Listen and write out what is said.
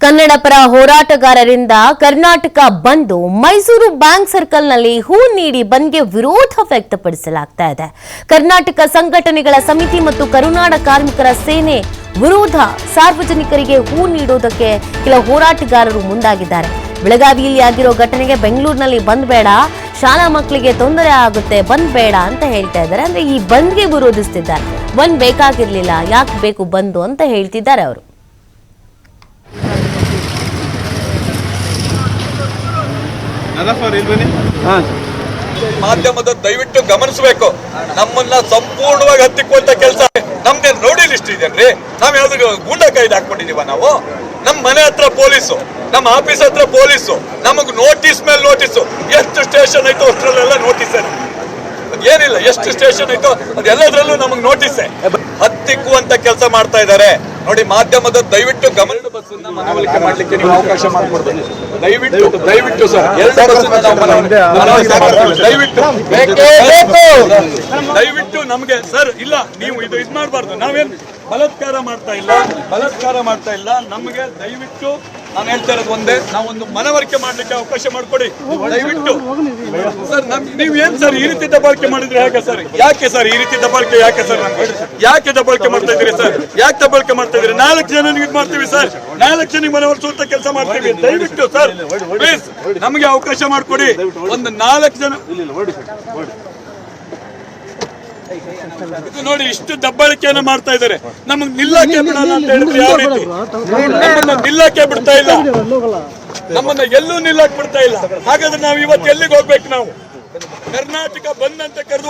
ಕನ್ನಡ ಪರ ಹೋರಾಟಗಾರರಿಂದ ಕರ್ನಾಟಕ ಬಂದ್ ಮೈಸೂರು ಬ್ಯಾಂಕ್ ಸರ್ಕಲ್ನಲ್ಲಿ ಹೂ ನೀಡಿ ಬಂದ್ಗೆ ವಿರೋಧ ವ್ಯಕ್ತಪಡಿಸಲಾಗ್ತಾ ಇದೆ. ಕರ್ನಾಟಕ ಸಂಘಟನೆಗಳ ಸಮಿತಿ ಮತ್ತು ಕರುನಾಡ ಕಾರ್ಮಿಕರ ಸೇನೆ ವಿರೋಧ. ಸಾರ್ವಜನಿಕರಿಗೆ ಹೂ ನೀಡೋದಕ್ಕೆ ಕೆಲ ಹೋರಾಟಗಾರರು ಮುಂದಾಗಿದ್ದಾರೆ. ಬೆಳಗಾವಿಯಲ್ಲಿ ಆಗಿರೋ ಘಟನೆಗೆ ಬೆಂಗಳೂರಿನಲ್ಲಿ ಬಂದ್ ಬೇಡ, ಶಾಲಾ ಮಕ್ಕಳಿಗೆ ತೊಂದರೆ ಆಗುತ್ತೆ, ಬಂದ್ ಬೇಡ ಅಂತ ಹೇಳ್ತಾ ಇದ್ದಾರೆ. ಅಂದ್ರೆ ಈ ಬಂದ್ಗೆ ವಿರೋಧಿಸ್ತಿದ್ದಾರೆ. ಬಂದ್ ಬೇಕಾಗಿರ್ಲಿಲ್ಲ, ಯಾಕೆ ಬೇಕು ಬಂದು ಅಂತ ಹೇಳ್ತಿದ್ದಾರೆ ಅವರು. ಮಾಧ್ಯಮದ ದಯವಿಟ್ಟು ಗಮನಿಸಬೇಕು. ನಮ್ಮನ್ನ ಸಂಪೂರ್ಣವಾಗಿ ಹತ್ತಿಕ್ಕುವಂತ ಕೆಲಸ ನಮ್ಗೆ ನೋಡಿ ಲಿಸ್ಟ್ ಇದೆನ್ರಿ. ನಾವ್ ಯಾವ್ದು ಗೂಂಡ ಕಾಯ್ದೆ ಹಾಕೊಂಡಿದೀವ? ನಾವು ನಮ್ ಮನೆ ಹತ್ರ ಪೊಲೀಸು, ನಮ್ಮ ಆಫೀಸ್ ಹತ್ರ ಪೊಲೀಸು, ನಮಗ್ ನೋಟಿಸ್ ಮೇಲೆ ನೋಟಿಸು. ಎಷ್ಟು ಸ್ಟೇಷನ್ ಐತೋ ಅಷ್ಟರಲ್ಲೆಲ್ಲ ನೋಟಿಸ್. ಏನಿಲ್ಲ, ಎಷ್ಟು ಸ್ಟೇಷನ್ ಐತೋ ಅದೆಲ್ಲದ್ರಲ್ಲೂ ನಮಗ್ ನೋಟಿಸ್. ಹತ್ತಿಕ್ಕುವಂತ ಕೆಲಸ ಮಾಡ್ತಾ ಇದ್ದಾರೆ ನೋಡಿ. ಮಾಧ್ಯಮದ ದಯವಿಟ್ಟು ಗಮನ ಬಸ್ಸನ್ನ ಮನವೊಲಿಕೆ ಮಾಡ್ಲಿಕ್ಕೆ ನೀವು ಅವಕಾಶ ಮಾಡಿಕೊಡ್ತೀನಿ. ದಯವಿಟ್ಟು ಸರ್, ದಯವಿಟ್ಟು ನಮ್ಗೆ ಸರ್ ಇಲ್ಲ, ನೀವು ಇದು ಮಾಡಬಾರ್ದು. ನಾವೇನ್ ಬಲಾತ್ಕಾರ ಮಾಡ್ತಾ ಇಲ್ಲ. ನಮಗೆ ದಯವಿಟ್ಟು ನಾನು ಹೇಳ್ತಾ ಇರೋದು ಒಂದೇ, ನಾವೊಂದು ಮನವರಿಕೆ ಮಾಡ್ಲಿಕ್ಕೆ ಅವಕಾಶ ಮಾಡ್ಕೊಡಿ ದಯವಿಟ್ಟು ಸರ್. ನೀವ್ ಏನ್ ಸರ್ ಈ ರೀತಿ ದಬ್ಬಾಳಿಕೆ ಮಾಡಿದ್ರೆ ಹೇಗೆ ಸರ್? ಯಾಕೆ ಸರ್ ಈ ರೀತಿ ದಬ್ಬಾಳಿಕೆ? ಯಾಕೆ ಸರ್ ಯಾಕೆ ದಬ್ಬಾಳಿಕೆ ಮಾಡ್ತಾ ಇದ್ದೀರಿ ಸರ್? ಯಾಕೆ ದಬ್ಬಾಳಿಕೆ ಮಾಡ್ತಾ ಇದ್ದೀರಿ? 4 ಜನ ಇದು ಮಾಡ್ತೀವಿ ಸರ್, 4 ಜನಕ್ಕೆ ಮನವೊಲಿಸುವಂತ ಕೆಲಸ ಮಾಡ್ತೀವಿ. ದಯವಿಟ್ಟು ಸರ್ ಪ್ಲೀಸ್ ನಮಗೆ ಅವಕಾಶ ಮಾಡ್ಕೊಡಿ. ಒಂದು 4 ಜನ ಇದು ನೋಡಿ, ಇಷ್ಟು ದಬ್ಬಾಳಿಕೆಯನ್ನು ಮಾಡ್ತಾ ಇದ್ದಾರೆ. ನಮಗ್ ನಿಲ್ಲಕ್ಕೆ ಬಿಡಲ್ಲ ಅಂತ ಹೇಳಿದ್ರೆ ಯಾವ ರೀತಿ? ನಮ್ಮನ್ನ ನಿಲ್ಲಕ್ಕೆ ಬಿಡ್ತಾ ಇಲ್ಲ, ನಮ್ಮನ್ನ ಎಲ್ಲೂ ನಿಲ್ಲಕ್ ಬಿಡ್ತಾ ಇಲ್ಲ. ಹಾಗಾದ್ರೆ ನಾವು ಇವತ್ತು ಎಲ್ಲಿಗೆ ಹೋಗ್ಬೇಕು? ನಾವು ಕರ್ನಾಟಕ ಬಂದ್ ಅಂತ ಕರೆದು